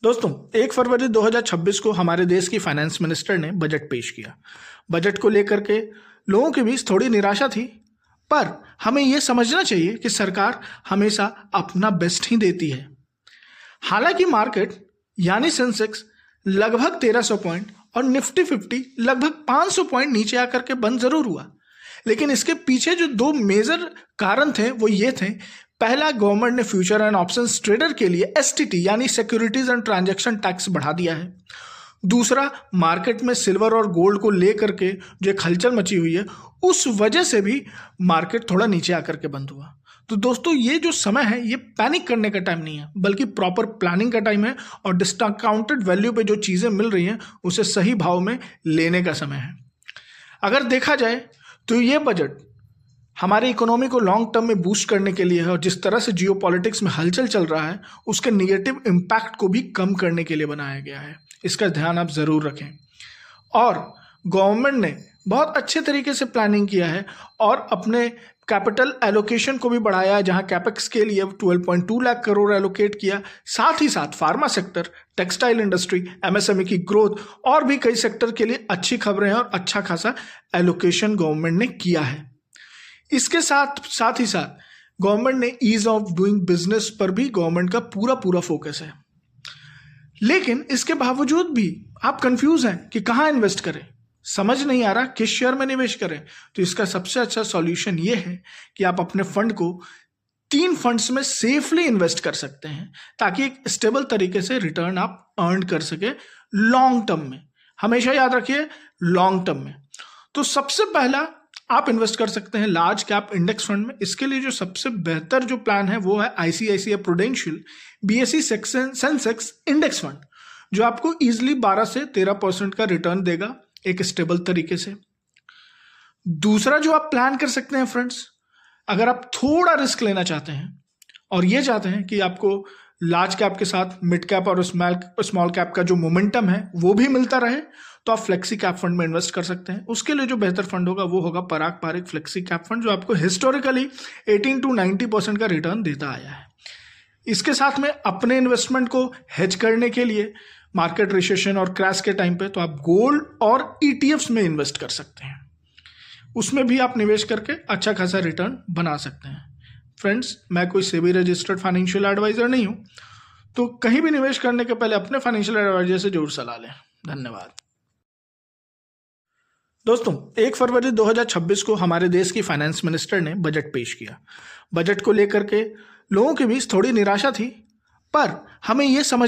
दोस्तों 1 फरवरी 2026 को हमारे देश की फाइनेंस मिनिस्टर ने बजट पेश किया। बजट को लेकर के लोगों के बीच थोड़ी निराशा थी, पर हमें यह समझना चाहिए कि सरकार हमेशा अपना बेस्ट ही देती है। हालांकि मार्केट यानी सेंसेक्स लगभग 1300 पॉइंट और निफ्टी 50 लगभग 500 पॉइंट नीचे आकर के बंद जरूर हुआ, लेकिन इसके पीछे जो दो मेजर कारण थे वो ये थे। पहला, गवर्नमेंट ने फ्यूचर एंड ऑप्शंस ट्रेडर के लिए एसटीटी यानी सिक्योरिटीज एंड ट्रांजैक्शन टैक्स बढ़ा दिया है। दूसरा, मार्केट में सिल्वर और गोल्ड को लेकर के जो एक हलचल मची हुई है, उस वजह से भी मार्केट थोड़ा नीचे आकर के बंद हुआ। तो दोस्तों, ये जो समय है ये पैनिक करने का टाइम नहीं है, बल्कि प्रॉपर प्लानिंग का टाइम है और डिस्काउंटेड वैल्यू पे जो चीज़ें मिल रही हैं उसे सही भाव में लेने का समय है। अगर देखा जाए तो ये बजट हमारे इकोनॉमी को लॉन्ग टर्म में बूस्ट करने के लिए है और जिस तरह से जियोपॉलिटिक्स में हलचल चल रहा है उसके निगेटिव इम्पैक्ट को भी कम करने के लिए बनाया गया है। इसका ध्यान आप ज़रूर रखें। और गवर्नमेंट ने बहुत अच्छे तरीके से प्लानिंग किया है और अपने कैपिटल एलोकेशन को भी बढ़ाया है, जहां कैपेक्स के लिए 12.2 लाख करोड़ एलोकेट किया। साथ ही साथ pharma sector, textile industry, MSME की ग्रोथ और भी कई सेक्टर के लिए अच्छी खबरें हैं और अच्छा खासा एलोकेशन गवर्नमेंट ने किया है। इसके साथ ही साथ गवर्नमेंट ने ईज ऑफ डूइंग बिजनेस पर भी गवर्नमेंट का पूरा फोकस है। लेकिन इसके बावजूद भी आप कंफ्यूज हैं कि कहां इन्वेस्ट करें, समझ नहीं आ रहा किस शेयर में निवेश करें। तो इसका सबसे अच्छा सॉल्यूशन ये है कि आप अपने फंड को 3 फंड्स में सेफली इन्वेस्ट कर सकते हैं, ताकि एक स्टेबल तरीके से रिटर्न आप अर्न कर सके लॉन्ग टर्म में। हमेशा याद रखिए, लॉन्ग टर्म में। तो सबसे पहला आप इन्वेस्ट कर सकते हैं लार्ज कैप इंडेक्स फंड में। इसके लिए जो सबसे बेहतर जो प्लान है वो है ICICI prudential BSE Sensex index fund, जो आपको इजिली 12 से 13% का रिटर्न देगा एक स्टेबल तरीके से। दूसरा जो आप प्लान कर सकते हैं फ्रेंड्स, अगर आप थोड़ा रिस्क लेना चाहते हैं और ये चाहते हैं कि आपको लार्ज कैप के साथ मिड कैप और स्मॉल कैप का जो मोमेंटम है वो भी मिलता रहे, तो आप फ्लेक्सी कैप फंड में इन्वेस्ट कर सकते हैं। उसके लिए जो बेहतर फंड होगा वो होगा पराग पारिक फ्लेक्सी कैप फंड, जो आपको हिस्टोरिकली 18 to 90% का रिटर्न देता आया है। इसके साथ में अपने इन्वेस्टमेंट को हेज करने के लिए मार्केट रिसेशन और क्रैश के टाइम पे तो आप गोल्ड और ईटीएफ्स में इन्वेस्ट कर सकते हैं। उसमें भी आप निवेश करके अच्छा खासा रिटर्न बना सकते हैं। फ्रेंड्स, मैं कोई सेबी रजिस्टर्ड फाइनेंशियल एडवाइजर नहीं हूं, तो कहीं भी निवेश करने के पहले अपने फाइनेंशियल एडवाइजर से जरूर सलाह लें। धन्यवाद। दोस्तों 1 फरवरी 2026 को हमारे देश की फाइनेंस मिनिस्टर ने बजट पेश किया। बजट को लेकर के लोगों के बीच थोड़ी निराशा थी, पर हमें यह समझ